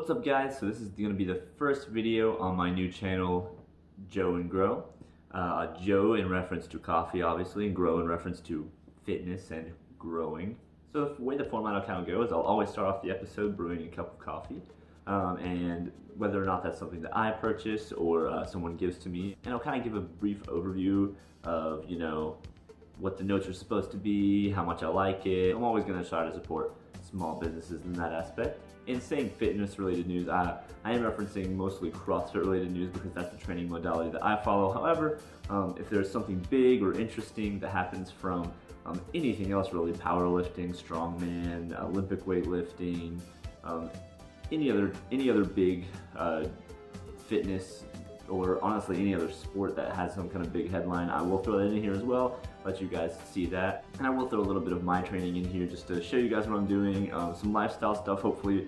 What's up guys? So this is going to be the first video on my new channel, Joe and Grow. Joe in reference to coffee obviously, and Grow in reference to fitness and growing. So the way the format will kind of go is I'll always start off the episode brewing a cup of coffee. And whether or not that's something that I purchase or someone gives to me. And I'll kind of give a brief overview of, what the notes are supposed to be, how much I like it. I'm always going to try to support small businesses in that aspect. In saying fitness related news, I am referencing mostly CrossFit related news because that's the training modality that I follow. However, if there's something big or interesting that happens from anything else really, powerlifting, strongman, Olympic weightlifting, any other big fitness, or honestly any other sport that has some kind of big headline, I will throw that in here as well, let you guys see that. And I will throw a little bit of my training in here just to show you guys what I'm doing, some lifestyle stuff. Hopefully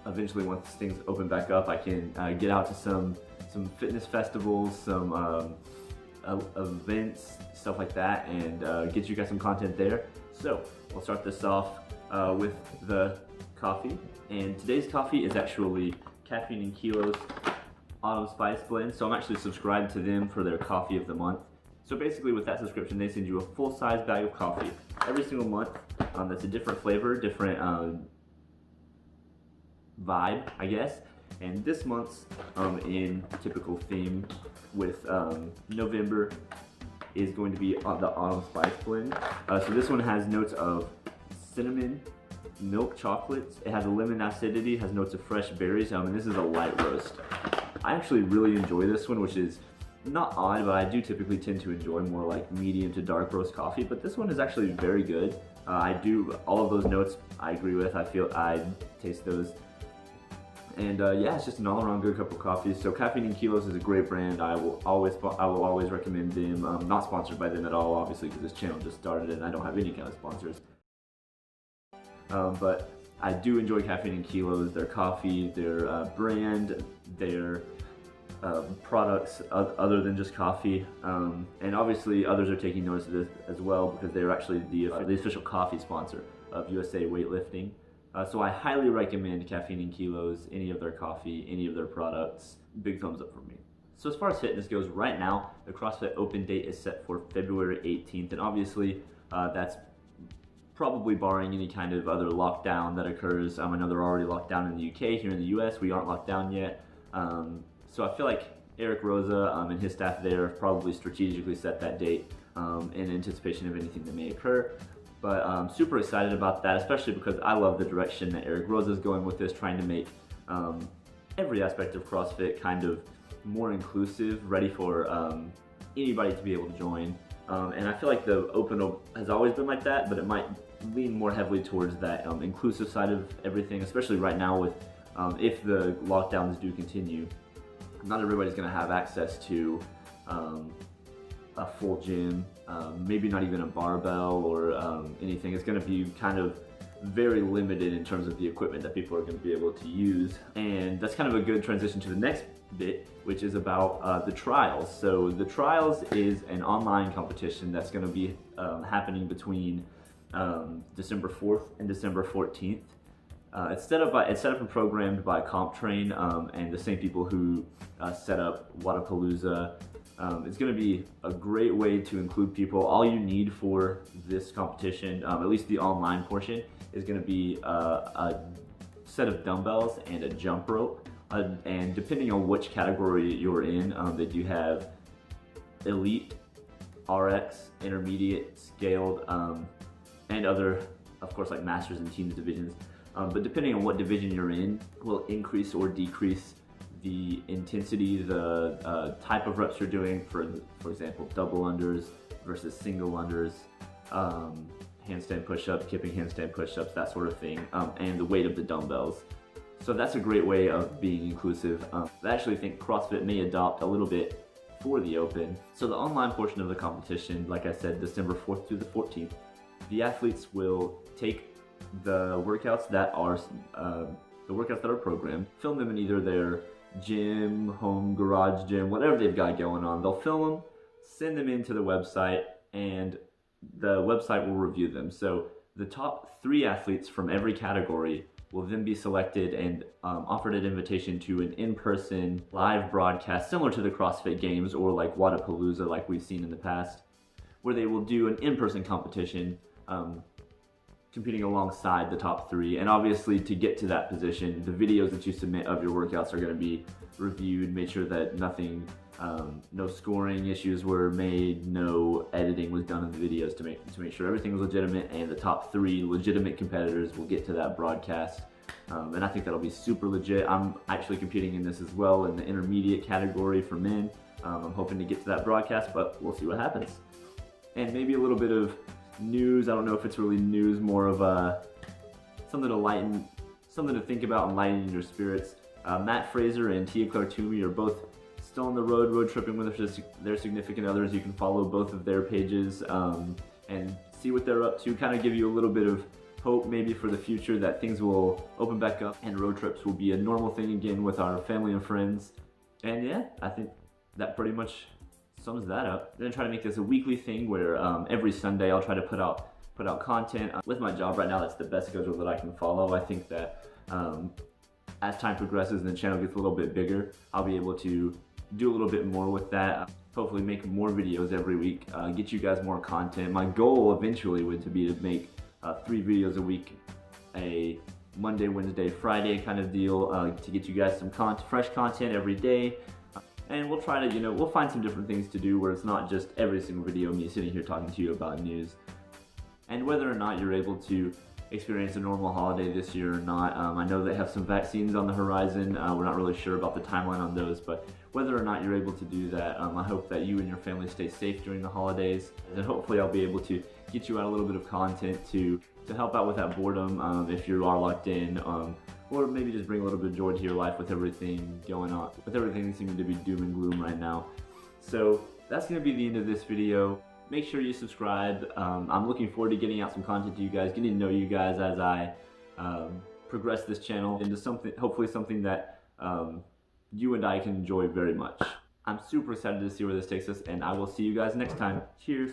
eventually once things open back up, I can get out to some fitness festivals, some events, stuff like that, and get you guys some content there. So we'll start this off with the coffee, and today's coffee is actually Caffeine and Kilos Autumn Spice Blend. So I'm actually subscribed to them for their coffee of the month. So basically with that subscription, they send you a full-size bag of coffee every single month that's a different flavor, different vibe, I guess. And this month's in typical theme with November is going to be the Autumn Spice Blend. So this one has notes of cinnamon, milk chocolates, it has a lemon acidity, has notes of fresh berries, and this is a light roast. I actually really enjoy this one, which is not odd, but I do typically tend to enjoy more like medium to dark roast coffee, but this one is actually very good. All of those notes I agree with. I taste those. And yeah, it's just an all-around good cup of coffee. So Caffeine and Kilos is a great brand. I will always recommend them. Not sponsored by them at all, obviously, because this channel just started and I don't have any kind of sponsors. But I do enjoy Caffeine and Kilos, their coffee, their brand, their products other than just coffee. And obviously others are taking notice of this as well because they're actually the official coffee sponsor of USA Weightlifting. So I highly recommend Caffeine and Kilos, any of their coffee, any of their products. Big thumbs up for me. So as far as fitness goes, right now the CrossFit Open date is set for February 18th, and obviously that's probably barring any kind of other lockdown that occurs. I know they're already locked down in the UK. Here in the US, we aren't locked down yet. So I feel like Eric Rosa and his staff there have probably strategically set that date in anticipation of anything that may occur. But I'm super excited about that, especially because I love the direction that Eric Rosa is going with this, trying to make every aspect of CrossFit kind of more inclusive, ready for anybody to be able to join. And I feel like the Open has always been like that, but it might lean more heavily towards that inclusive side of everything, especially right now with if the lockdowns do continue. Not everybody's going to have access to a full gym, maybe not even a barbell or anything. It's going to be kind of very limited in terms of the equipment that people are going to be able to use. And that's kind of a good transition to the next bit, which is about the trials. So the trials is an online competition that's going to be happening between December 4th and December 14th. It's set up and programmed by CompTrain and the same people who set up Wodapalooza. It's going to be a great way to include people. All you need for this competition, at least the online portion, is going to be a set of dumbbells and a jump rope. And depending on which category you're in, they do have elite, RX, intermediate, scaled, and other, of course, like masters and teams divisions. But depending on what division you're in, will increase or decrease the intensity, the type of reps you're doing. For example, double unders versus single unders, handstand push-ups, kipping handstand push-ups, that sort of thing, and the weight of the dumbbells. So that's a great way of being inclusive. I actually think CrossFit may adopt a little bit for the Open. So the online portion of the competition, like I said, December 4th through the 14th, the athletes will take the workouts that are programmed, film them in either their gym, home, garage gym, whatever they've got going on. They'll film them, send them into the website, and the website will review them. So the top 3 athletes from every category will then be selected and offered an invitation to an in-person live broadcast similar to the CrossFit Games or like Wadapalooza like we've seen in the past, where they will do an in-person competition competing alongside the top 3. And obviously, to get to that position, the videos that you submit of your workouts are going to be reviewed, make sure that nothing, no scoring issues were made, no editing was done in the videos to make sure everything was legitimate, and the top 3 legitimate competitors will get to that broadcast. And I think that'll be super legit. I'm actually competing in this as well in the intermediate category for men. I'm hoping to get to that broadcast, but we'll see what happens. And maybe a little bit of news. I don't know if it's really news, more of something to think about and lighten your spirits. Matt Fraser and Tia Claire Toomey are both still on the road tripping with their significant others. You can follow both of their pages and see what they're up to, kind of give you a little bit of hope maybe for the future that things will open back up and road trips will be a normal thing again with our family and friends. And yeah, I think that pretty much sums that up. I'm gonna try to make this a weekly thing where every Sunday I'll try to put out content. With my job right now, that's the best schedule that I can follow. I think that as time progresses and the channel gets a little bit bigger, I'll be able to do a little bit more with that. Hopefully make more videos every week, get you guys more content. My goal eventually would be to make 3 videos a week, a Monday, Wednesday, Friday kind of deal, to get you guys some fresh content every day. And we'll try to, we'll find some different things to do where it's not just every single video me sitting here talking to you about news. And whether or not you're able to experience a normal holiday this year or not, I know they have some vaccines on the horizon. We're not really sure about the timeline on those, but whether or not you're able to do that, I hope that you and your family stay safe during the holidays. And hopefully I'll be able to get you out a little bit of content to help out with that boredom if you are locked in. Or maybe just bring a little bit of joy to your life with everything going on, with everything seeming to be doom and gloom right now. So that's going to be the end of this video. Make sure you subscribe. I'm looking forward to getting out some content to you guys, getting to know you guys as I progress this channel into something, hopefully something that you and I can enjoy very much. I'm super excited to see where this takes us, and I will see you guys next time. Cheers.